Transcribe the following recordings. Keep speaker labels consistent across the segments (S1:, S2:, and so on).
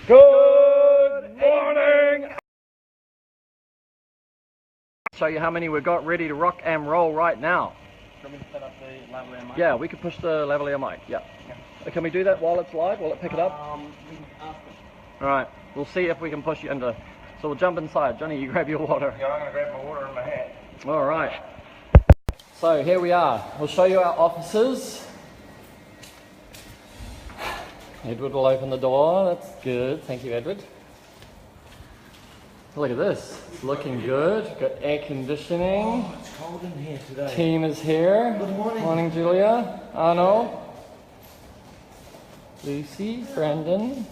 S1: Good morning! Show you how many we've got ready to rock and roll right now.
S2: Can we set up the lavalier mic?
S1: Yeah, we could push the lavalier mic, yeah. Can we do that while it's live? Will it pick it up?
S2: We can ask them.
S1: Alright, we'll see if we can push you into... So we'll jump inside. Johnny, you grab your water.
S3: Yeah, I'm going to grab my water in my hat.
S1: Alright. So here we are. We'll show you our offices. Edward will open the door. That's good. Thank you, Edward. Look at this. It's looking good. Got air conditioning.
S3: Oh, it's cold in here today.
S1: Team is here.
S3: Good morning.
S1: Morning, Julia. Arno. Lucy. Brandon.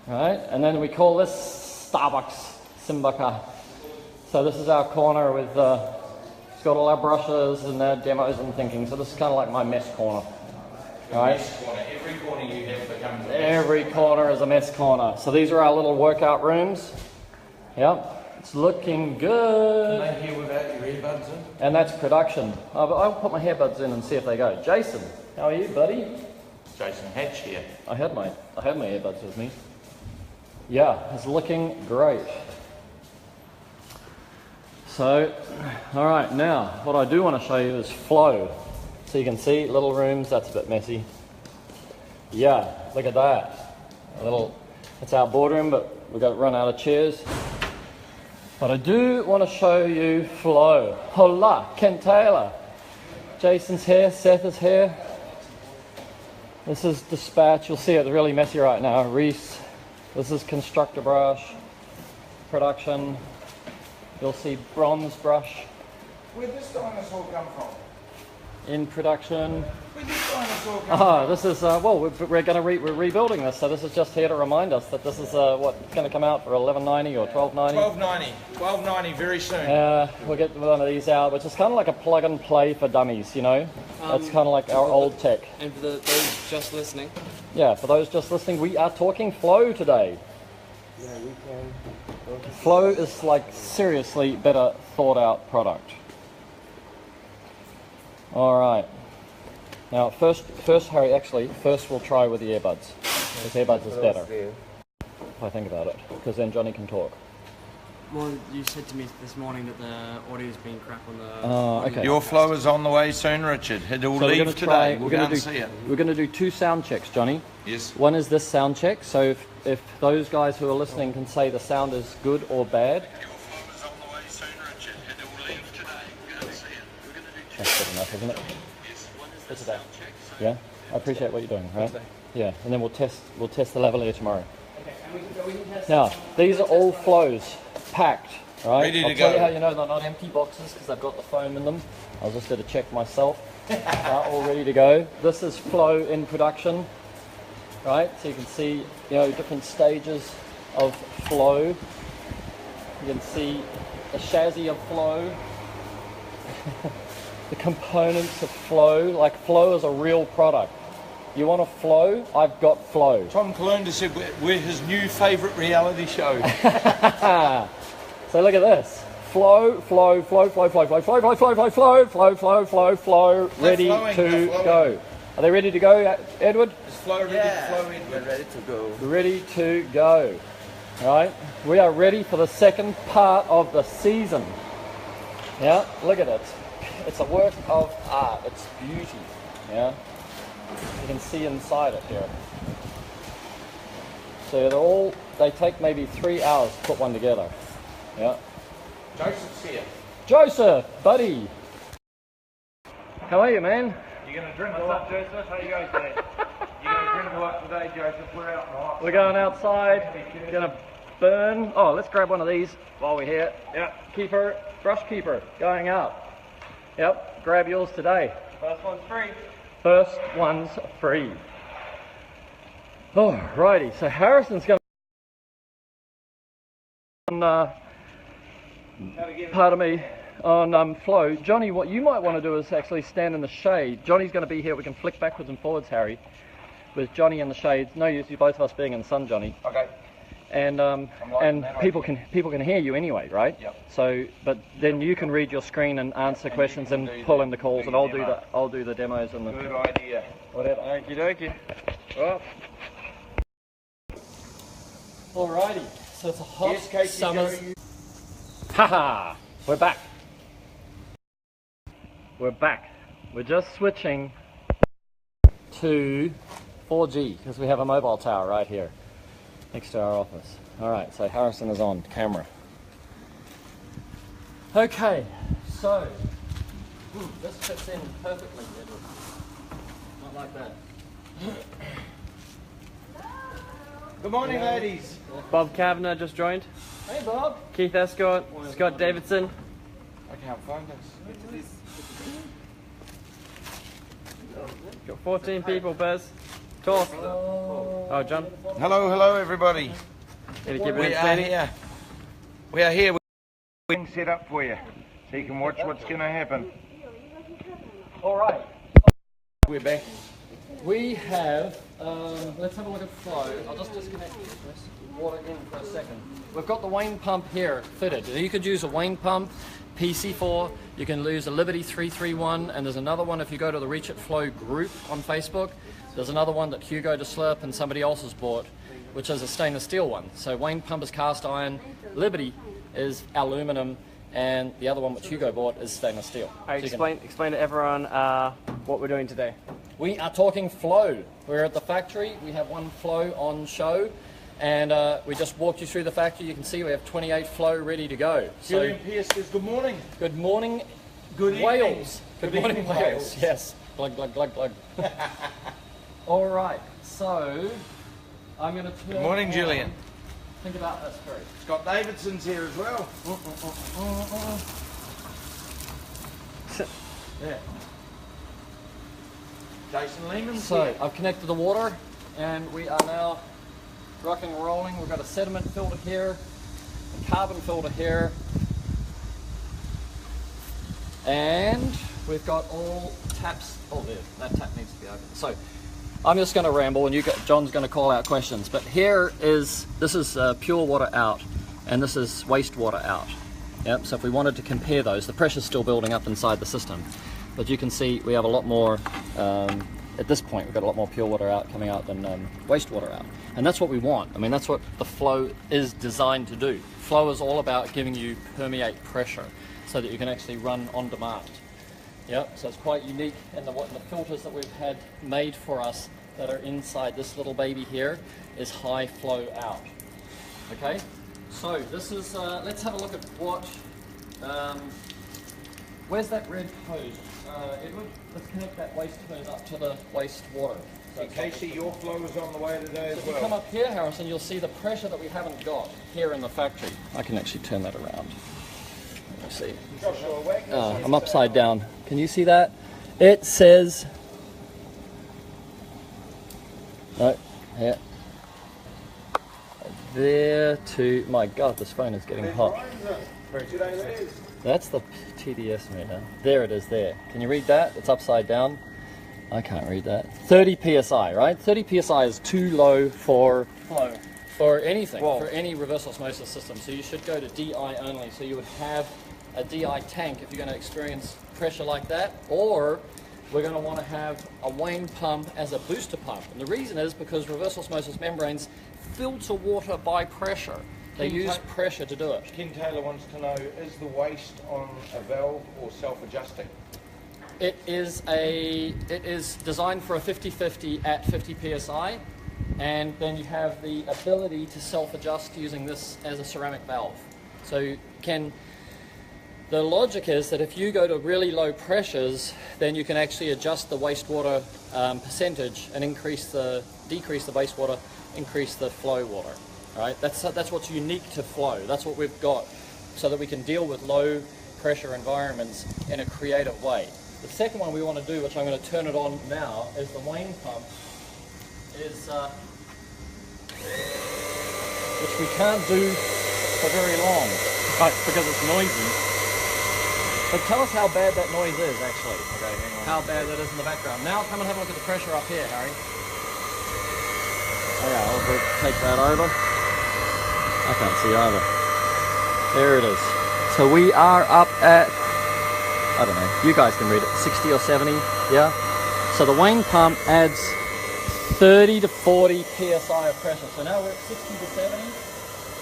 S1: Right, and then we call this Starbucks Simbaka. So this is our corner with it's got all our brushes and our demos and thinking. So this is kind of like my mess corner. Right?
S3: Every corner you have becomes a mess.
S1: Every corner is a mess corner. So these are our little workout rooms. Yep, it's looking good.
S3: Can they hear without your earbuds in?
S1: And that's production. I'll put my earbuds in and see if they go. Jason, how are you, buddy?
S3: Jason Hatch here.
S1: I had my earbuds with me. Yeah, it's looking great. So, all right, now what I do want to show you is flow. So you can see little rooms. That's a bit messy. Yeah, look at that. It's our boardroom, but we've got to run out of chairs. But I do want to show you flow. Hola, Ken Taylor. Jason's here. Seth is here. This is dispatch. You'll see it's really messy right now. Reese. This is constructor brush, production. You'll see bronze brush
S3: Where'd this dinosaur come from?
S1: in production.
S3: Where'd this dinosaur come from?
S1: This is we're rebuilding this, so this is just here to remind us that this is what's going to come out for $11.90 or $12.90.
S3: $12.90 very soon.
S1: We'll get one of these out, which is kind of like a plug and play for dummies, you know. It's kind of like our old tech.
S2: And for those just listening.
S1: Yeah, for those just listening, we are talking flow today.
S2: Yeah, we can.
S1: Flow is like seriously better thought out product. All right. Now first Harry, first we'll try with the earbuds. Because earbuds is better. If I think about it, because then Johnny can talk.
S2: Well, you said to me this morning that the audio's been crap on the...
S1: Okay.
S3: Your flow is on the way soon, Richard. It'll
S1: So
S3: leave today. We'll go and see it.
S1: We're going to do 2 sound checks, Johnny.
S3: Yes.
S1: One is this sound check, so if those guys who are listening can say the sound is good or bad.
S3: Your flow is on the way soon, Richard. It'll leave today. We'll go and see it. We're going to do
S1: That's good enough, isn't it?
S3: Yes.
S1: That's today. Yeah? I appreciate what you're doing, right? Yeah, and then we'll test the lavalier tomorrow.
S2: Okay, and we can test...
S1: Now, these are all flows, packed, right?
S3: Ready to
S1: I'll tell
S3: go.
S1: you how you know they're not empty boxes, because they've got the foam in them. I was just going to check myself. All ready to go. This is flow in production, right? So you can see, different stages of flow. You can see the chassis of flow. The components of flow. Like, flow is a real product. You want a flow? I've got flow.
S3: Tom Kalunda said we're his new favourite reality show.
S1: So look at this. Flow, flow, flow, flow, flow, flow, flow, flow, flow, flow, flow, flow, flow, flow, flow, ready to go. Are they ready to go, Edward?
S3: Is flow ready to flow in? We're ready to go.
S1: Ready to go. Right? We are ready for the second part of the season. Yeah, look at it. It's a work of art. It's beauty. Yeah. You can see inside it here. So they take maybe 3 hours to put one together. Yeah.
S3: Joseph's here.
S1: Joseph, buddy. How are you, man?
S3: You going to drink a lot, Joseph? How you going today? You going to drink a lot today, Joseph? We're out in the hot.
S1: We're going outside. Gonna burn. Oh, let's grab one of these while we're here. Yep. Keeper, brush keeper, going out. Yep. Grab yours today.
S2: First one's free.
S1: First one's free. Alrighty. So Harrison's going to pardon me, on flow. Johnny, what you might want to do is actually stand in the shade. Johnny's going to be here. We can flick backwards and forwards, Harry, with Johnny in the shade. No use you both of us being in the sun, Johnny.
S3: Okay.
S1: And people can hear you anyway, right?
S3: Yep.
S1: So, but then you can read your screen and answer questions and pull in the calls, and I'll do the demos and the
S3: Good idea.
S1: whatever.
S2: Okie dokie.
S1: Well, Alrighty, so it's a hot
S3: Yes, Casey,
S1: summer's...
S3: Joe,
S1: Haha! We're back. We're back. We're just switching to 4G because we have a mobile tower right here next to our office. Alright, so Harrison is on camera. Okay, so this fits in perfectly, Edward. Not like that.
S3: Good morning, ladies.
S2: Bob Kavanagh just joined.
S1: Hey Bob!
S2: Keith Escott, Scott Davidson.
S3: I can't find us.
S2: Got 14 people, Buzz. Talk. Oh, John.
S3: Hello, hello, everybody.
S2: Need to keep it
S3: We are
S2: entertaining.
S3: here. We are here. We're set up for you, so you can watch what's going to happen.
S1: Alright,
S3: We're back.
S1: we have, let's have a look at flow. I'll just disconnect this water in for a second. We've got the Wayne pump here fitted. You could use a Wayne pump, PC4, you can use a Liberty 331, and there's another one if you go to the Reach It Flow group on Facebook. There's another one that Hugo de Slurp and somebody else has bought, which is a stainless steel one. So Wayne pump is cast iron, Liberty is aluminum, and the other one which Hugo bought is stainless steel.
S2: Alright,
S1: So you can-
S2: explain to everyone what we're doing today.
S1: We are talking flow. We're at the factory. We have one flow on show, and we just walked you through the factory. You can see we have 28 flow ready to go. So,
S3: Julian Pierce says good morning.
S1: good morning,
S3: Good evening.
S1: Wales. Good
S3: Good
S1: morning,
S3: evening,
S1: Wales.
S3: Wales.
S1: Yes. Glug, glug, glug, glug. All right. So, I'm going to turn.
S3: Good morning,
S1: on-
S3: Julian.
S1: Think about this, Barry.
S3: Scott Davidson's here as well.
S1: Yeah.
S3: Jason Lehman's
S1: So
S3: here.
S1: I've connected the water and we are now rocking and rolling. We've got a sediment filter here, a carbon filter here, and we've got all taps. Oh, there, that tap needs to be open. So I'm just going to ramble and John's going to call out questions. But this is pure water out and this is wastewater out. Yep, so if we wanted to compare those, the pressure's still building up inside the system. But you can see we have a lot more, at this point, we've got a lot more pure water out coming out than wastewater out. And that's what we want. I mean, that's what the flow is designed to do. Flow is all about giving you permeate pressure so that you can actually run on demand. Yep, so it's quite unique in the filters that we've had made for us that are inside this little baby here is high flow out. Okay, so this is, let's have a look at what, where's that red hose? Edward, let's connect that waste hose up to the waste water. So
S3: In case your flow is on the way today as
S1: if you come
S3: well.
S1: up here, Harrison, you'll see the pressure that we haven't got here in the factory. I can actually turn that around. Let me see.
S3: Joshua Wagner.
S1: I'm upside down. Can you see that? It says... No, here. There to... My God, this phone is getting hot.
S3: Today it is.
S1: That's the TDS meter. There it is there. Can you read that? It's upside down. I can't read that. 30 psi, right? 30 psi is too low for
S2: Flow.
S1: for anything,
S3: Whoa.
S1: for any reverse osmosis system. So you should go to DI only. So you would have a DI tank if you're going to experience pressure like that, or we're going to want to have a Wayne pump as a booster pump. And the reason is because reverse osmosis membranes filter water by pressure. They use pressure to do it.
S3: Ken Taylor wants to know, is the waste on a valve or self-adjusting?
S1: It is designed for a 50-50 at 50 psi, and then you have the ability to self-adjust using this as a ceramic valve. So the logic is that if you go to really low pressures, then you can actually adjust the wastewater percentage and decrease the wastewater, increase the flow water. Right? That's what's unique to flow. That's what we've got, so that we can deal with low pressure environments in a creative way. The second one we want to do, which I'm going to turn it on now, is the Wayne pump, which we can't do for very long,
S2: Right, because it's noisy.
S1: but tell us how bad that noise is actually.
S3: Okay, hang on.
S1: How bad that is in the background. Now come and have a look at the pressure up here, Harry. Okay, I'll take that over. I can't see either. There it is. So we are up at, I don't know, you guys can read it, 60 or 70, yeah? So the Wayne pump adds 30 to 40 psi of pressure. So now we're at 60 to 70.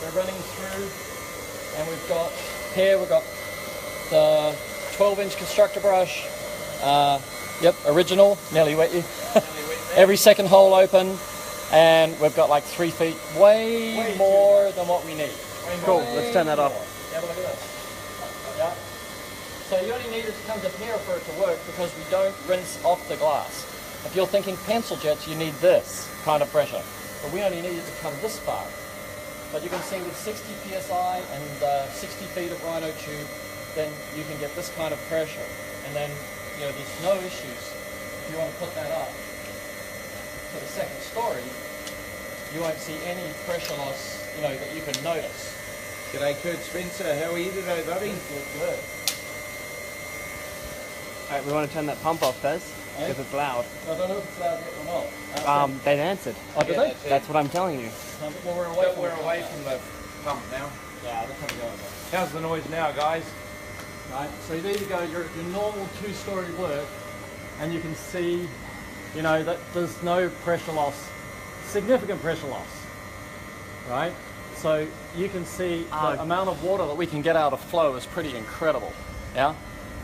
S1: we're running through, and we've got the 12-inch constructor brush. Yep, original, nearly wet you. Every second hole open, and we've got like 3 feet, way more than what we need.
S2: Cool, let's turn that off.
S1: Have a look at this. Yeah. So you only need it to come to here for it to work because we don't rinse off the glass. If you're thinking pencil jets, you need this kind of pressure. But we only need it to come this far. But you can see with 60 psi and 60 feet of rhino tube, then you can get this kind of pressure. And then, you know, there's no issues. If you want to put that up to the second story, you won't see any pressure loss, you know, that you can notice.
S4: G'day Kurt Spencer, how are you today, buddy?
S1: Good.
S2: Alright, we want to turn that pump off, Fez,
S1: Eh?
S2: because it's loud.
S1: I don't know if it's loud yet or not.
S2: They've answered.
S1: Oh, did they?
S2: That's what I'm telling you.
S1: Well, we're away
S4: But
S1: from
S4: we're
S1: the
S4: away from the pump now.
S1: Yeah, that's how we go.
S4: How's the noise now, guys?
S1: Right, so there you go, your normal 2-story work, and you can see, you know, that there's no pressure loss, significant pressure loss, right? So you can see the amount of water that we can get out of flow is pretty incredible, yeah?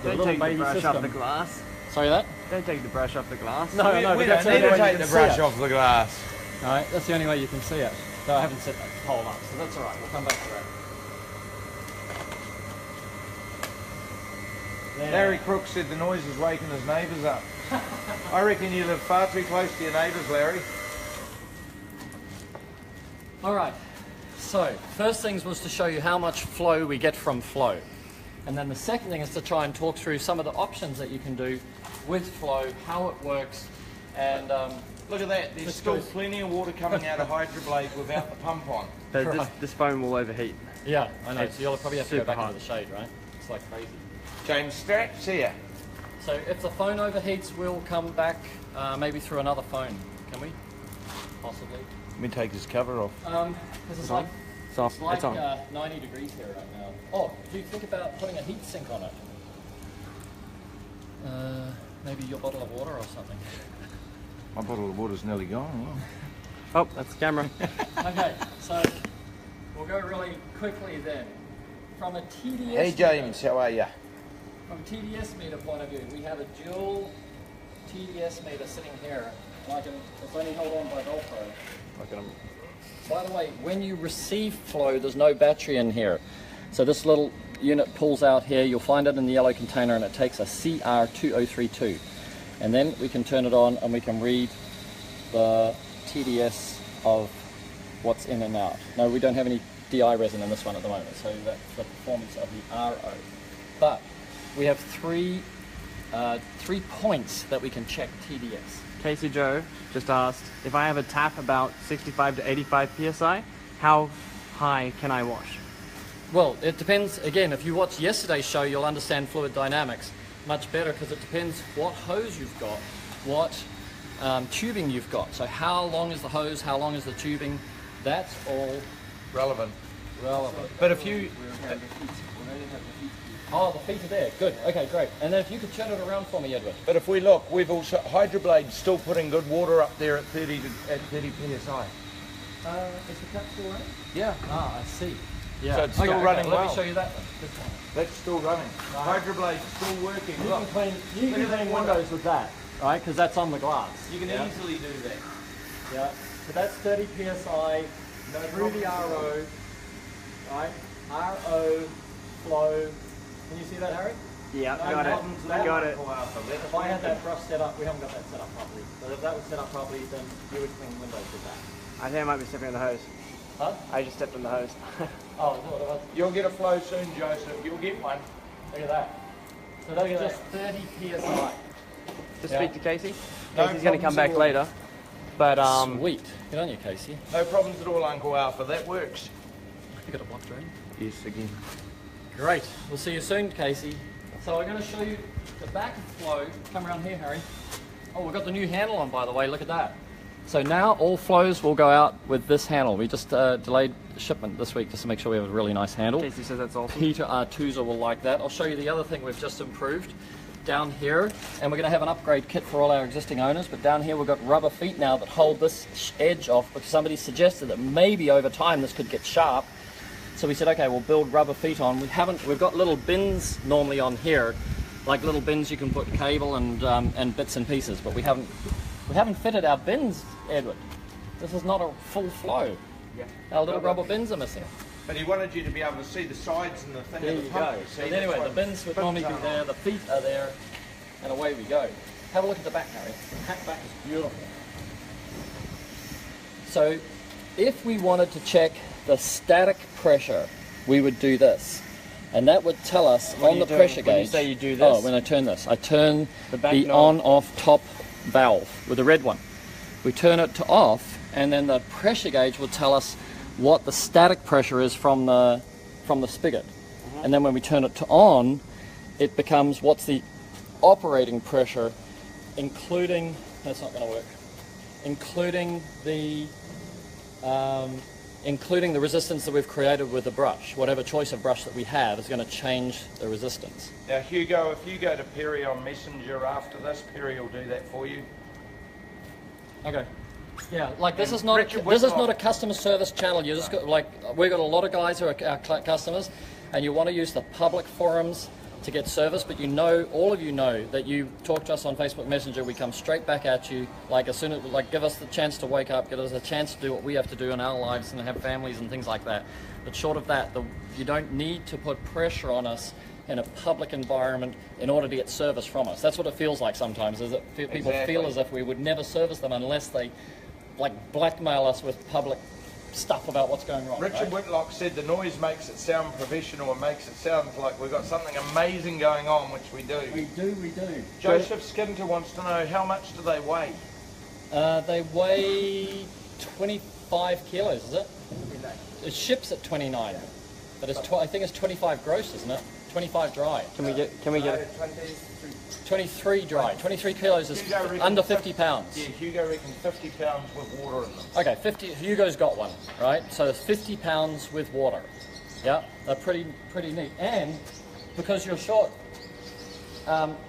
S2: Don't
S1: little
S2: take the
S1: baby
S2: brush
S1: system.
S2: off the glass.
S1: Sorry that?
S2: Don't take the brush off the glass.
S1: No, no,
S4: we
S1: but that's
S4: don't
S1: the
S4: need
S1: only
S4: to
S1: way
S4: take
S1: you
S4: the
S1: can
S4: brush
S1: see it.
S4: off the glass.
S1: Alright, that's the only way you can see it. So I haven't set that pole up, so that's alright, we'll come back to that. There.
S4: Larry Crook said the noise is waking his neighbours up. I reckon you live far too close to your neighbours, Larry.
S1: Alright, so first things was to show you how much flow we get from flow. And then the second thing is to try and talk through some of the options that you can do with flow, how it works, and
S4: Look at that, there's
S1: Let's
S4: still
S1: go.
S4: plenty of water coming out of Hydroblade without the pump on.
S2: Fez,
S1: Right.
S2: this phone will overheat.
S1: yeah, I know,
S2: It's
S1: so you'll probably have to go
S2: super
S1: back
S2: hot.
S1: into the shade, right? It's like crazy.
S4: James Straps here.
S1: So if the phone overheats, we'll come back maybe through another phone, can we? Possibly.
S4: Let me take his cover off.
S1: Because it's like,
S2: It's off.
S1: it's like
S2: It's on.
S1: 90 degrees here right now. Oh, do you think about putting a heat sink on it? Maybe your bottle of water or something.
S4: My bottle of water's nearly gone.
S2: Oh, that's the camera.
S1: Okay, so we'll go really quickly then. From a TDS
S4: Hey James, how are you?
S1: From a TDS meter point of view, we have a dual TDS meter sitting here. And it's only held on by Velcro. Look at them. By the way, when you receive flow, there's no battery in here. So this little unit pulls out here. You'll find it in the yellow container, and it takes a CR2032. And then we can turn it on and we can read the TDS of what's in and out. No, we don't have any DI resin in this one at the moment, so that's the performance of the RO. But we have three points that we can check TDS.
S2: Casey Joe just asked, if I have a tap about 65 to 85 psi, how high can I wash?
S1: Well, it depends. Again, if you watched yesterday's show, you'll understand fluid dynamics much better, because it depends what hose you've got, what tubing you've got. So how long is the hose, how long is the tubing, that's all
S4: Relevant.
S1: relevant.
S4: But if you...
S1: Oh, the feet are there, good, okay, great. And then if you could turn it around for me, Edward.
S4: But if we look, we've also... Hydroblade's still putting good water up there at 30 PSI.
S1: Is the tap still running?
S4: Yeah.
S1: Ah, I see. Yeah.
S4: So it's still running
S1: Let
S4: well.
S1: me show you that one. This one.
S4: That's still running.
S1: Right.
S4: Hydroblade's still working.
S1: You
S4: Look,
S1: can clean windows with that, right? Because that's on the glass.
S4: you can
S1: yeah?
S4: easily do that.
S1: Yeah. So that's 30 psi through the RO, right? RO flow. Can you see that, Harry?
S2: Yeah,
S1: No
S2: got
S1: buttons
S2: it.
S1: there.
S2: Got it.
S1: If I had that brush set up, we haven't got that set up properly. But if that was set up properly, then you would clean windows with that.
S2: I think I might be stepping on the hose.
S1: Huh?
S2: I just stepped on the hose.
S1: Oh, is that what it was?
S4: You'll get a flow soon, Joseph. You'll get one.
S1: Look at that. So those are just 30 psi.
S2: Just
S1: Yeah.
S2: speak to Casey.
S4: No
S2: Casey's going to come
S4: problems
S2: back
S4: at all.
S2: later. But
S1: Sweet. Good on you, Casey.
S4: No problems at all, Uncle Alpha. That works.
S1: You got a block drain?
S4: Yes, again.
S1: Great. We'll see you soon, Casey. So I'm going to show you the back of flow. Come around here, Harry. Oh, we've got the new handle on, by the way. Look at that. So now all flows will go out with this handle. We just delayed shipment this week just to make sure we have a really nice handle.
S2: Casey says that's awesome.
S1: Peter Artuza will like that. I'll show you the other thing we've just improved down here, and we're going to have an upgrade kit for all our existing owners, but down here we've got rubber feet now that hold this edge off, because somebody suggested that maybe over time this could get sharp, So we said, okay, we'll build rubber feet on. We've got little bins normally on here, like little bins you can put cable and bits and pieces, but we haven't fitted our bins, Edward. This is not a full flow.
S4: Yeah.
S1: Our little rubber bins are missing.
S4: But he wanted you to be able to see the sides and the thing
S1: There
S4: of the
S1: you
S4: pump.
S1: go.
S4: See,
S1: So
S4: that's
S1: anyway,
S4: why
S1: the bins would normally be
S4: are
S1: there, the feet are there, and away we go. Have a look at the back, Harry. The back is beautiful. So if we wanted to check the static pressure, we would do this. And that would tell us
S2: What
S1: on
S2: do
S1: the
S2: you do
S1: pressure
S2: when you
S1: gauge.
S2: say you do
S1: Oh,
S2: this?
S1: when I turn this. I turn
S2: The back
S1: the
S2: knob.
S1: on-off top valve with the red one. We turn it to off, and then the pressure gauge will tell us what the static pressure is from the spigot. And then when we turn it to on, it becomes what's the operating pressure, including, that's not going to work, including the resistance that we've created with the brush. Whatever choice of brush that we have is going to change the resistance.
S4: Now, Hugo, if you go to Perry on Messenger after this, Perry will do that for you.
S1: Okay. Yeah, like this
S4: And
S1: is not
S4: Richard
S1: this is
S4: Whitlock-
S1: not a customer service channel. You just got, like, we've got a lot of guys who are our customers, and you want to use the public forums to get service, but you know, all of you know that you talk to us on Facebook Messenger, we come straight back at you. Like as soon as, like, give us the chance to wake up, give us a chance to do what we have to do in our lives and have families and things like that. But short of that, you don't need to put pressure on us in a public environment in order to get service from us. That's what it feels like sometimes, is that people
S4: Exactly.
S1: feel as if we would never service them unless they, like, blackmail us with public stuff about what's going wrong.
S4: Richard
S1: right?
S4: Whitlock said the noise makes it sound professional and makes it sound like we've got something amazing going on, which we do.
S1: We do.
S4: Joseph Skinter wants to know, how much do they weigh?
S1: They weigh 25 kilos, is it? It ships at 29, but it's I think it's 25 gross, isn't it? 25 dry.
S2: Can we get
S1: 23 dry. 23 kilos is
S4: Hugo reckons
S1: under 50 pounds.
S4: Yeah, Hugo reckons 50 pounds with water in them.
S1: Okay, 50. Hugo's got one, right? So it's 50 pounds with water. Yeah, they're pretty neat. And because you're short,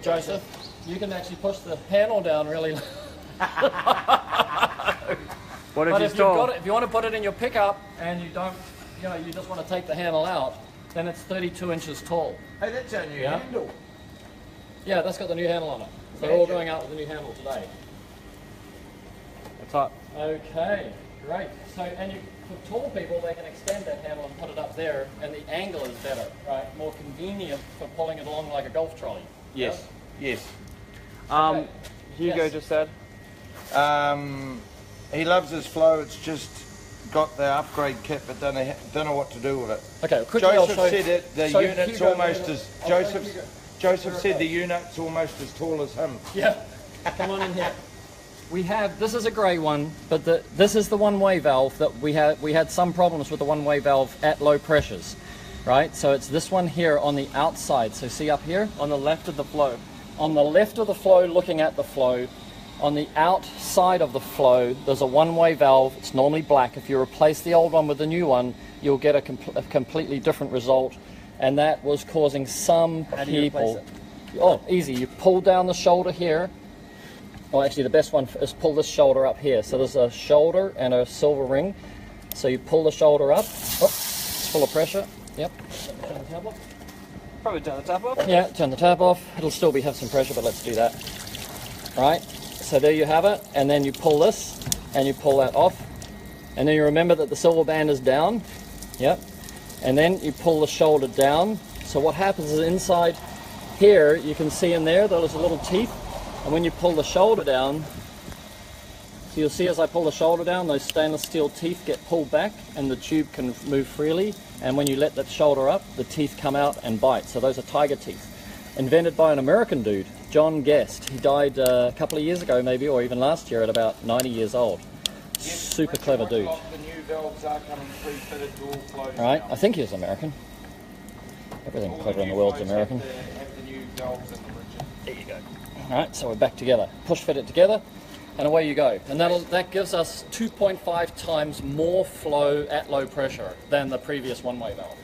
S1: Joseph, you can actually push the handle down really low.
S2: What if
S1: But
S2: you
S1: if,
S2: store?
S1: if you want to put it in your pickup and you don't, you just want to take the handle out, then it's 32 inches tall.
S4: Hey, that's our new
S1: Yeah.
S4: handle.
S1: Yeah, that's got the new handle on it. So they're all going out with the new handle today.
S2: What's up?
S1: Okay, great. So, and for tall people, they can extend that handle and put it up there, and the angle is better, right? More convenient for pulling it along like a golf trolley.
S4: Yes.
S2: Um, Hugo
S1: Yes.
S2: just said.
S4: He loves his flow. It's just got the upgrade kit, but don't know what to do with it.
S1: Okay, quickly I'll
S4: Joseph
S1: show
S4: said it. The
S1: so
S4: unit's
S1: Hugo-
S4: almost as
S1: I'll show
S4: Joseph.
S1: Hugo.
S4: Joseph said the unit's almost as tall as him.
S1: Yeah, come on in here. We have, this is a grey one, but this is the one-way valve that we had some problems with the one-way valve at low pressures, right? So it's this one here on the outside. So see up here?
S2: On the left of the flow.
S1: On the left of the flow, looking at the flow, on the outside of the flow, there's a one-way valve. It's normally black. If you replace the old one with the new one, you'll get a completely different result. And that was causing some
S2: How do you replace
S1: people. Oh, easy. You pull down the shoulder here. Well, actually, the best one is pull this shoulder up here. So there's a shoulder and a silver ring. So you pull the shoulder up. Oh, it's full of pressure. Yep. Turn the tap off.
S2: Probably turn the tap off.
S1: Yeah, turn the tap off. It'll still have some pressure, but let's do that. Right. So there you have it. And then you pull this, and you pull that off. And then you remember that the silver band is down. Yep. And then you pull the shoulder down. So what happens is inside here, you can see in there, there's a little teeth. And when you pull the shoulder down, so you'll see as I pull the shoulder down, those stainless steel teeth get pulled back and the tube can move freely. And when you let that shoulder up, the teeth come out and bite. So those are tiger teeth. Invented by an American dude, John Guest. He died a couple of years ago maybe, or even last year at about 90 years old. Super clever dude.
S4: The new valves are coming pre-fitted to all flows.
S1: All right,
S4: now.
S1: I think he was American. Everything
S4: All
S1: clever in
S4: new
S1: the world's
S4: flows
S1: American.
S4: Have the new valves in them, Richard.
S1: There you go. All right, so we're back together. Push fit it together, and away you go. And that gives us 2.5 times more flow at low pressure than the previous one-way valve.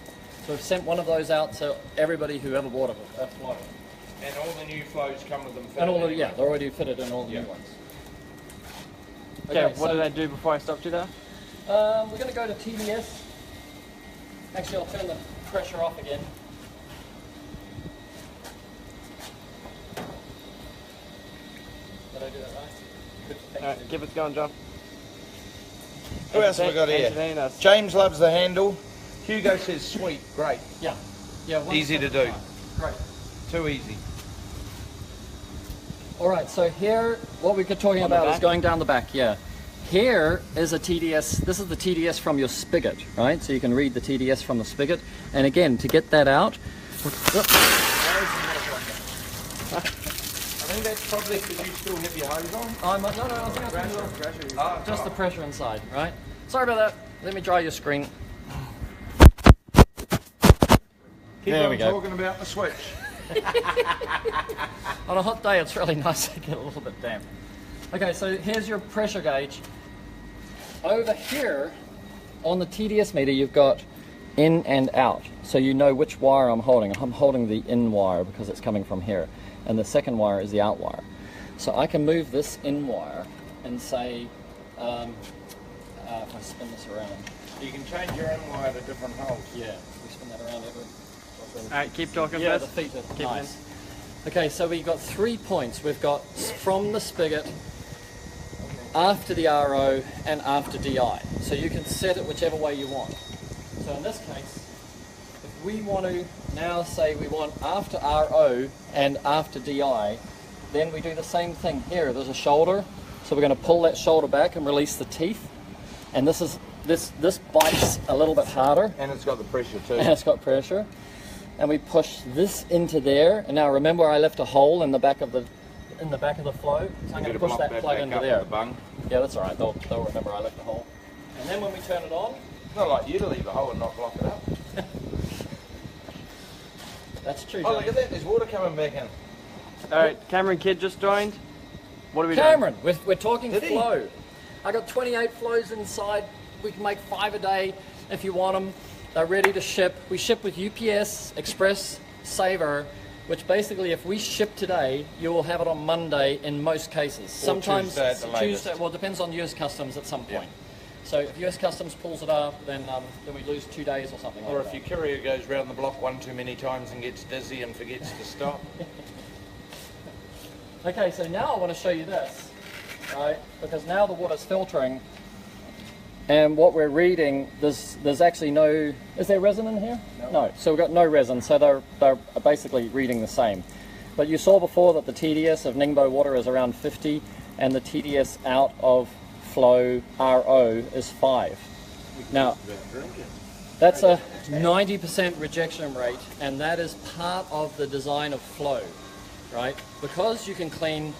S1: So we've sent one of those out to everybody who ever bought a flow.
S4: And all the new flows come with them fitted.
S1: And all the,
S4: anyway.
S1: yeah, they're already fitted in all the
S4: Yeah.
S1: new ones.
S2: Okay, what
S1: so,
S2: did I do before I stopped you there?
S1: We're going to go to TDS. Actually, I'll turn the pressure off again. Did I do that right? Good. Thank
S2: All right,
S1: you.
S2: keep it going, John.
S4: Who else have we got here?
S2: Entertain us.
S4: James loves the handle. Hugo says sweet, great.
S1: Yeah. Yeah. one
S4: Easy
S1: step
S4: to
S1: at a
S4: do.
S1: time. Great.
S4: Too easy.
S1: All right, so here, what we're talking
S2: On the
S1: about is
S2: back?
S1: going down the back, yeah. Here is a TDS, this is the TDS from your spigot, right? So you can read the TDS from the spigot. And again, to get that out,
S4: I think that's probably because you still have your hose on.
S1: no, I think I can do
S4: Oh,
S1: just the pressure inside, right? Sorry about that. Let me dry your screen.
S4: Keep
S1: There
S4: on
S1: we go.
S4: talking about the switch.
S1: On a hot day, it's really nice to get a little bit damp. Okay, so here's your pressure gauge. Over here, on the TDS meter, you've got in and out. So you know which wire I'm holding. I'm holding the in wire because it's coming from here. And the second wire is the out wire. So I can move this in wire and say, if I spin this around,
S4: You can change your own wire to different holes.
S1: yeah, we spin that around every...
S2: All right, keep talking,
S1: Yeah,
S2: Fizz.
S1: the feet are
S2: Keep it
S1: nice. Okay, so we've got 3 points. We've got from the spigot, after the RO, and after DI. So you can set it whichever way you want. So in this case, if we want to now say we want after RO and after DI, then we do the same thing here. There's a shoulder, so we're going to pull that shoulder back and release the teeth. And this bites a little bit harder.
S4: And it's got the pressure too.
S1: And it's got pressure. And we push this into there. And now remember, I left a hole in the back of the flow. So I'm going to push that plug into there.
S4: The bung.
S1: Yeah, that's all right. They'll remember I left a hole. And then when we turn it on,
S4: It's not like you to leave a hole and not block it up.
S1: that's true.
S4: Oh,
S1: Johnny.
S4: look at that. There's water coming back in.
S2: All right, Cameron Kidd just joined. What are we
S1: Cameron, we're talking
S4: Did he?
S1: flow. I got 28 flows inside. We can make 5 a day if you want them. They're ready to ship. We ship with UPS, Express, Saver, which basically if we ship today, you will have it on Monday in most cases. Sometimes
S4: Tuesday at the latest.
S1: Tuesday, well, it depends on US Customs at some point. So if US Customs pulls it up, then we lose 2 days or something
S4: Or
S1: like
S4: if
S1: that.
S4: your courier goes round the block one too many times and gets dizzy and forgets to stop.
S1: Okay, so now I want to show you this, right? Because now the water's filtering, and what we're reading, there's actually no. Is there resin in here? No. So we've got no resin, so they're basically reading the same. But you saw before that the TDS of Ningbo water is around 50, and the TDS out of flow RO is 5. Now, that's a 90% rejection rate, and that is part of the design of flow, right? Because you can clean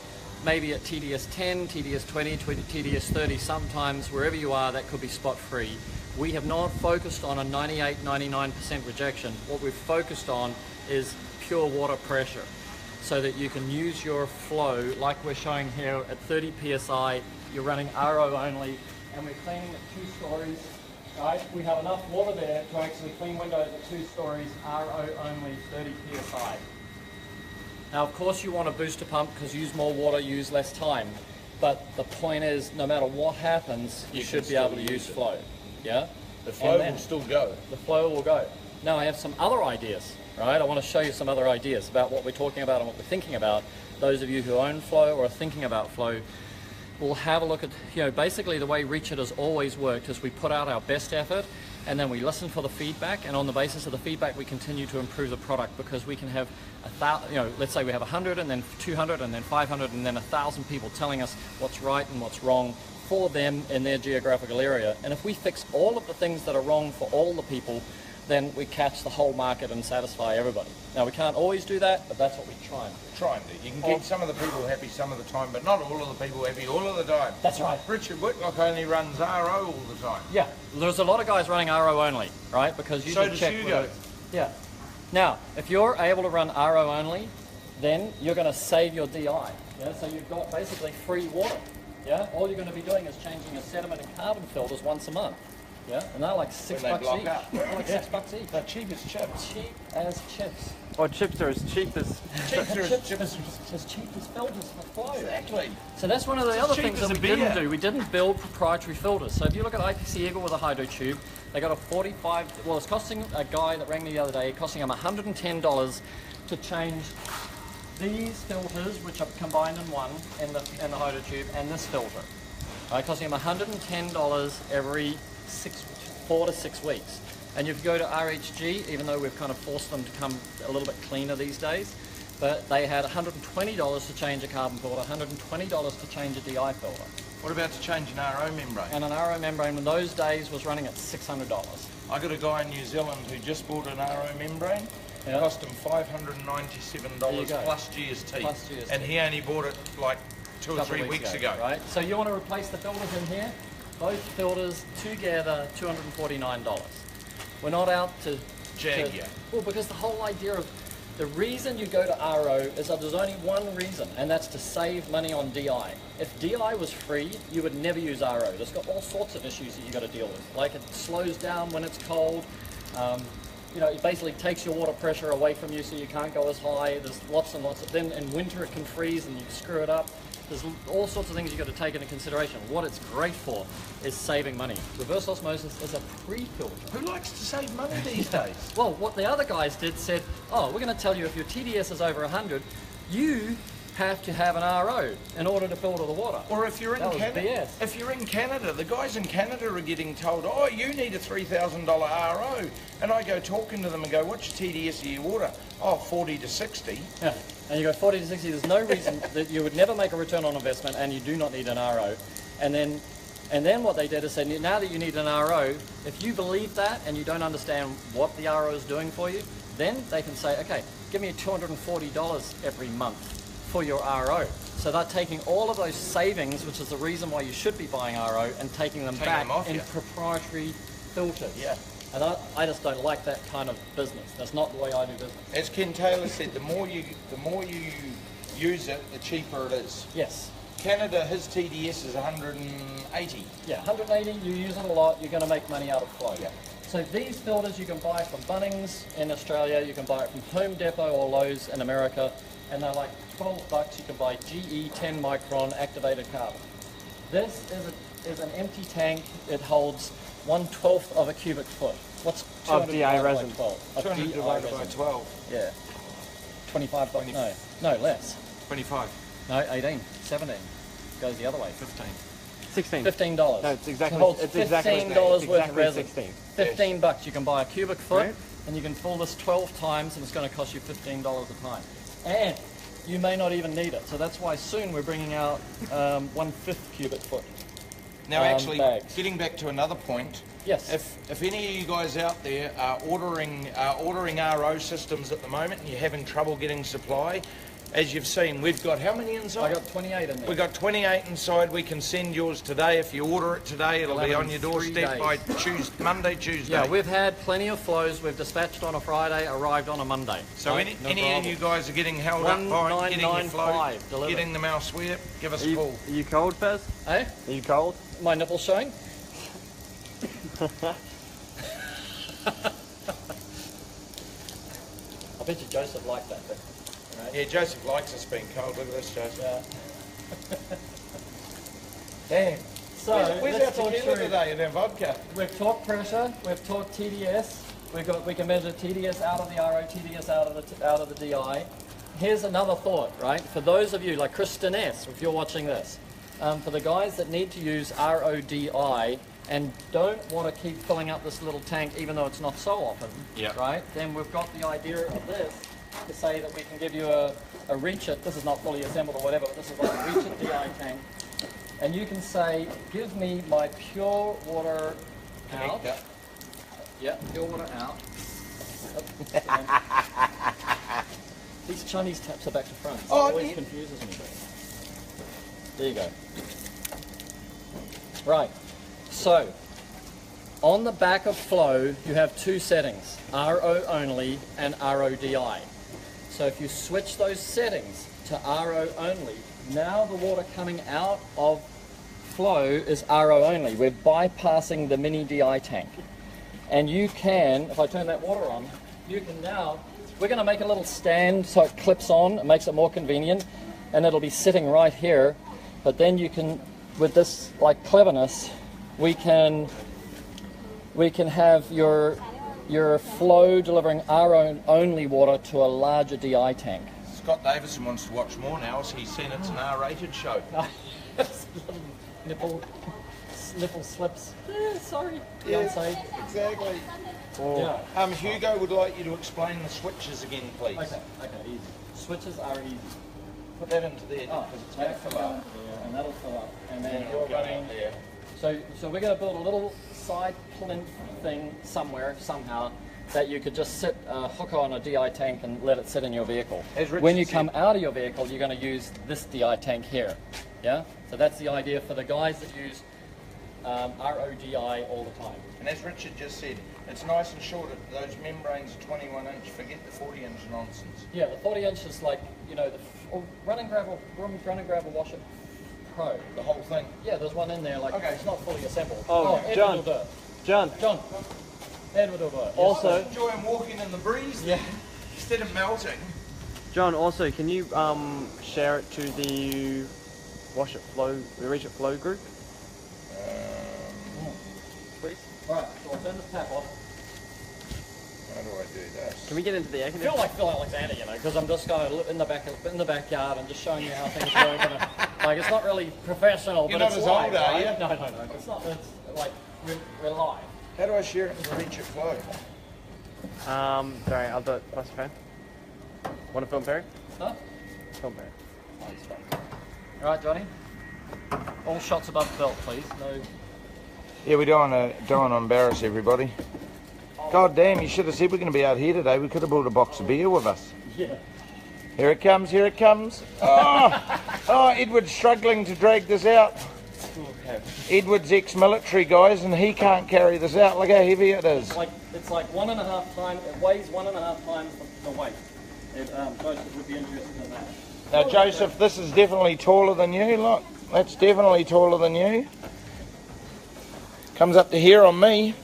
S1: maybe at TDS 10, TDS 20, TDS 30, sometimes wherever you are, that could be spot free. We have not focused on a 98, 99% rejection. What we've focused on is pure water pressure, so that you can use your flow like we're showing here at 30 PSI. You're running RO only, and we're cleaning at 2 stories. Right? We have enough water there to actually clean windows at 2 stories, RO only, 30 PSI. Now, of course, you want a booster pump because use more water, use less time. But the point is, no matter what happens, you should be able to use flow. Yeah?
S4: The flow
S1: And then
S4: will still go.
S1: the flow will go. Now, I have some other ideas, right? I want to show you some other ideas about what we're talking about and what we're thinking about. Those of you who own flow or are thinking about flow, we'll have a look at, basically the way Reach It has always worked is we put out our best effort and then we listen for the feedback, and on the basis of the feedback we continue to improve the product, because we can have 1,000, let's say we have 100 and then 200 and then 500 and then 1,000 people telling us what's right and what's wrong for them in their geographical area. And if we fix all of the things that are wrong for all the people, then we catch the whole market and satisfy everybody. Now, we can't always do that, but that's what we try and do.
S4: Try and do. You can keep some of the people happy some of the time, but not all of the people happy all of the time.
S1: That's right.
S4: Richard Whitlock only runs RO all the time.
S1: Yeah, there's a lot of guys running RO only, right? Because you
S4: So
S1: should
S4: does
S1: check
S4: Hugo.
S1: whether- Yeah. Now, if you're able to run RO only, then you're going to save your DI. Yeah, so you've got basically free water. Yeah, all you're going to be doing is changing your sediment and carbon filters once a month. Yeah, and they're like $6
S4: When they block
S1: each.
S4: up.
S1: They're like $6 each.
S4: They're cheap as chips.
S1: Cheap as chips.
S2: Or chips are as cheap as...
S1: As cheap as filters for flow.
S4: Exactly.
S1: So that's one of the other
S4: cheap
S1: things
S4: as
S1: that
S4: a
S1: we
S4: beer.
S1: didn't do. We didn't build proprietary filters. So if you look at IPC Eagle with a hydro tube, they got a 45. Well, it's costing a guy that rang me the other day, costing him $110 to change these filters, which are combined in one in the hydro tube, and this filter. Right, costing him $110 every 4 to 6 weeks. And if you go to RHG, even though we've kind of forced them to come a little bit cleaner these days, but they had $120 to change a carbon filter, $120 to change a DI filter.
S4: What about to change an RO membrane?
S1: And an RO membrane in those days was running at $600.
S4: I got a guy in New Zealand who just bought an RO membrane. It
S1: Yeah.
S4: cost him $597
S1: There you go.
S4: plus GST.
S1: Plus GST.
S4: And he only bought it like 2 or
S1: Couple
S4: 3 weeks ago.
S1: Right? So you want to replace the filters in here? Both filters together, $249. We're not out to
S4: Jag you.
S1: Well, because the whole idea of the reason you go to RO is that there's only one reason, and that's to save money on DI. If DI was free, you would never use RO. It's got all sorts of issues that you got to deal with. Like it slows down when it's cold. You know, it basically takes your water pressure away from you, so you can't go as high. There's lots and lots of. Then in winter it can freeze, and you screw it up. There's all sorts of things you've got to take into consideration. What it's great for is saving money. Reverse osmosis is a pre-filter.
S4: Who likes to save money these days?
S1: Well, what the other guys did said, oh, we're going to tell you if your TDS is over 100, you have to have an RO in order to filter the water.
S4: Or if you're in
S1: That was
S4: Canada,
S1: BS.
S4: if you're in Canada, the guys in Canada are getting told, oh, you need a $3,000 RO. And I go talking to them and go, what's your TDS of your water? Oh, 40 to 60.
S1: Yeah. And you go 40 to 60, there's no reason that you would never make a return on investment, and you do not need an RO. And then what they did is say, now that you need an RO, if you believe that and you don't understand what the RO is doing for you, then they can say, okay, give me $240 every month for your RO. So they're taking all of those savings, which is the reason why you should be buying RO, and taking them back
S4: off
S1: in
S4: you.
S1: proprietary filters.
S4: Yeah.
S1: And I just don't like that kind of business. That's not the way I do business.
S4: As Ken Taylor said, the more you use it, the cheaper it is.
S1: Yes.
S4: Canada, his TDS is 180.
S1: Yeah, 180, you use it a lot, you're going to make money out of flow.
S4: Yeah.
S1: So these filters you can buy from Bunnings in Australia, you can buy it from Home Depot or Lowe's in America, and they're like $12. You can buy GE 10 micron activated carbon. This is an empty tank. It holds 1/12 of a cubic foot. What's 200
S2: Of DI
S1: divided by
S2: resin.
S1: 12? Of
S4: 200
S1: DI
S4: divided by
S1: resin.
S4: 12.
S1: Yeah. 25 bucks. No, less.
S4: 25.
S1: No, 18, 17. Goes the other way.
S4: 15.
S2: 16.
S1: $15.
S2: No, it's exactly.
S1: It holds
S2: It's exactly.
S1: $15
S2: it's
S1: worth of
S2: exactly
S1: resin.
S2: 16.
S1: 15 bucks. You can buy a cubic foot,
S2: Right.
S1: and you can fill this 12 times, and it's going to cost you $15 a time. And you may not even need it. So that's why soon we're bringing out 1/5 cubic foot.
S4: Now, actually,
S1: bags.
S4: getting back to another point,
S1: Yes.
S4: if any of you guys out there are ordering RO systems at the moment and you're having trouble getting supply, as you've seen, we've got how many inside?
S1: I got 28 in there.
S4: We've got 28 inside. We can send yours today. If you order it today, it'll be
S1: have
S4: on
S1: it
S4: your
S1: in 3
S4: doorstep by
S1: days.
S4: Monday, Tuesday.
S1: Yeah, we've had plenty of flows. We've dispatched on a Friday, arrived on a Monday.
S4: So
S1: Right?
S4: any
S1: No
S4: of
S1: problem.
S4: you guys are getting held up by getting your flow,
S1: 1995 delivered.
S4: getting them elsewhere, give us
S2: Are
S4: a
S2: you,
S4: call.
S2: are you cold, Fez?
S1: Eh?
S2: Are you cold?
S1: My nipples showing? I bet you Joseph liked that bit. Right?
S4: Yeah, Joseph likes us being cold. Look at this, Joseph.
S1: Yeah.
S4: Damn.
S1: So,
S4: Where's our
S1: let's talk
S4: tequila
S1: through.
S4: today and our vodka?
S1: We've talked pressure, we've talked TDS, we can measure TDS out of the RO, TDS out of the DI. Here's another thought, right? For those of you, like Kristen S., if you're watching this, for the guys that need to use RODI and don't want to keep filling up this little tank even though it's not so often,
S4: Yeah.
S1: right? Then we've got the idea of this to say that we can give you a reach it, this is not fully assembled or whatever, but this is like a reach it DI tank. And you can say, give me my pure water out.
S4: Yeah.
S1: Yeah, pure water out. These Chinese taps are back to front. It
S4: Oh,
S1: always
S4: yeah.
S1: confuses me. There you go. Right. So, on the back of flow, you have two settings, RO only and RODI. So if you switch those settings to RO only, now the water coming out of flow is RO only. We're bypassing the mini DI tank. And you can, if I turn that water on, you can now we're going to make a little stand so it clips on. It makes it more convenient, and it'll be sitting right here. But then you can, with this like cleverness, we can have your flow delivering our own only water to a larger DI tank.
S4: Scott Davison wants to watch more now as he's seen it's an R-rated show.
S1: nipple slips. Sorry.
S4: Yes,
S1: Beyonce.
S4: exactly.
S1: Yeah.
S4: Hugo would like you to explain the switches again, please.
S1: Okay, easy. Switches are easy.
S4: Put that into there
S1: Oh,
S4: because it's going to fill up.
S1: Yeah, and that'll fill up. And then
S4: And
S1: you're
S4: it'll go
S1: running.
S4: up there.
S1: So we're going to build a little side plinth thing somewhere, somehow, that you could just sit hook on a DI tank and let it sit in your vehicle.
S4: As Richard
S1: When you
S4: said-
S1: come out of your vehicle, you're going to use this DI tank here. Yeah? So that's the idea for the guys that use RODI all the time.
S4: And as Richard just said, it's nice and short. Those membranes are 21 inch. Forget the 40 inch nonsense.
S1: Yeah, the 40 inch is like, you know, Run and Gravel Washer Pro.
S4: The whole thing.
S1: Yeah, there's one in there, like,
S4: Okay.
S1: it's not fully assembled.
S2: Oh,
S1: Edward
S2: John.
S1: will do it.
S2: John,
S1: Edward will do it.
S2: also,
S4: Enjoy walking in the breeze
S1: Yeah.
S4: instead of melting.
S2: John, also, can you share it to the Reach It Flow group? Please.
S1: Alright, so I'll turn this tap off.
S4: How do I do this?
S2: Can we get into the air
S1: I feel
S2: conditioner?
S1: like Phil Alexander, you know, because I'm just going in the backyard and just showing you how things work. Like, it's not really professional,
S4: You're
S1: but
S4: not
S1: it's
S4: as
S1: live,
S4: old, are
S1: right?
S4: you?
S1: No. It's not. It's like we're live.
S4: How do I share it into Reach It Flow?
S2: Sorry, I'll do it. Plus fan. Want to film Perry?
S1: Huh?
S2: Film Perry.
S1: All right, Johnny. All shots above belt, please. No.
S4: Yeah, we don't want to embarrass everybody. God damn, you should have said we're going to be out here today. We could have brought a box of beer with us.
S1: Yeah.
S4: Here it comes, here it comes. Oh, Edward's struggling to drag this out. Edward's ex-military, guys, and he can't carry this out. Look how heavy it is.
S1: It's like 1.5 times. It weighs 1.5 times the weight. Joseph would be interested in that.
S4: Now, Joseph, this is definitely taller than you. Look, that's definitely taller than you. Comes up to here on me.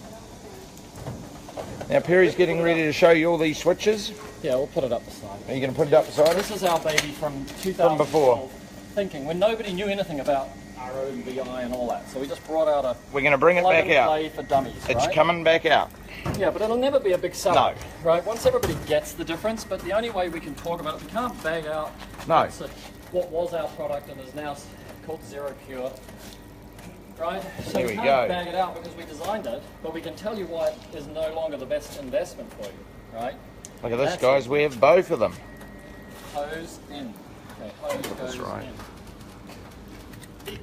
S4: Now, Perry's getting ready to show you all these switches.
S1: Yeah, we'll put it up the side.
S4: Are you going to put it up beside us?
S1: This is our baby from 2012.
S4: before.
S1: Thinking when nobody knew anything about RO and BI and all that, so we just brought out a
S4: We're going to bring it
S1: plug
S4: back
S1: and
S4: out.
S1: play for dummies.
S4: It's
S1: right?
S4: coming back out.
S1: Yeah, but it'll never be a big seller.
S4: No.
S1: Right? Once everybody gets the difference, but the only way we can talk about it, we can't bag out
S4: No.
S1: what was our product and is now called Zero Pure. Right? So
S4: Here
S1: we
S4: we
S1: can't
S4: go.
S1: bag it out because we designed it, but we can tell you why it is no longer the best investment for you. Right?
S4: Look at this,
S1: That's
S4: guys.
S1: it.
S4: We have both of them.
S1: Hose in. Okay, hose goes
S4: right.
S1: in.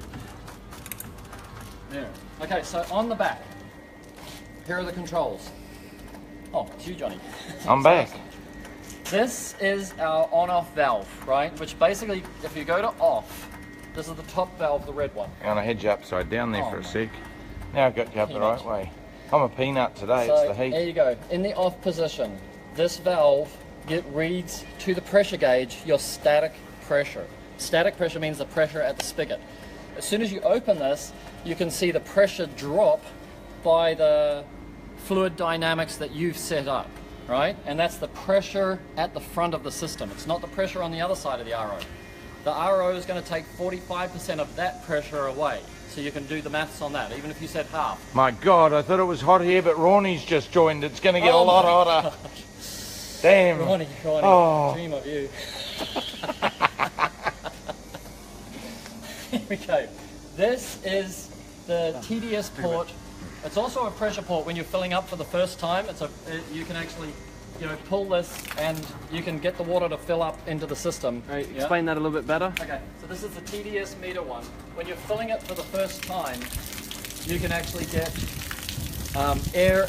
S1: There. Okay, so on the back, here are the controls. Oh, it's you, Johnny.
S4: I'm back.
S1: This is our on-off valve, right? Which basically, if you go to off, this is the top valve, the red one.
S4: I'm going to head you upside down there
S1: Oh,
S4: for a
S1: man.
S4: sec. Now I've got you up the
S1: Peanut.
S4: right way. I'm a peanut today.
S1: So
S4: It's the
S1: there
S4: heat.
S1: you go. In the off position, this valve reads to the pressure gauge your static pressure. Static pressure means the pressure at the spigot. As soon as you open this, you can see the pressure drop by the fluid dynamics that you've set up, right? And that's the pressure at the front of the system. It's not the pressure on the other side of the RO. The RO is going to take 45% of that pressure away. So you can do the maths on that, even if you said half.
S4: My God, I thought it was hot here, but Ronnie's just joined. It's going to get
S1: Oh
S4: a lot
S1: my
S4: hotter. Damn.
S1: Ronnie,
S4: Oh.
S1: dream of you. Here we go. This is the TDS port. It's also a pressure port when you're filling up for the first time. You can actually, pull this and you can get the water to fill up into the system.
S2: All right,
S1: Yeah?
S2: explain that a little bit better.
S1: Okay, so this is the TDS meter one. When you're filling it for the first time, you can actually get air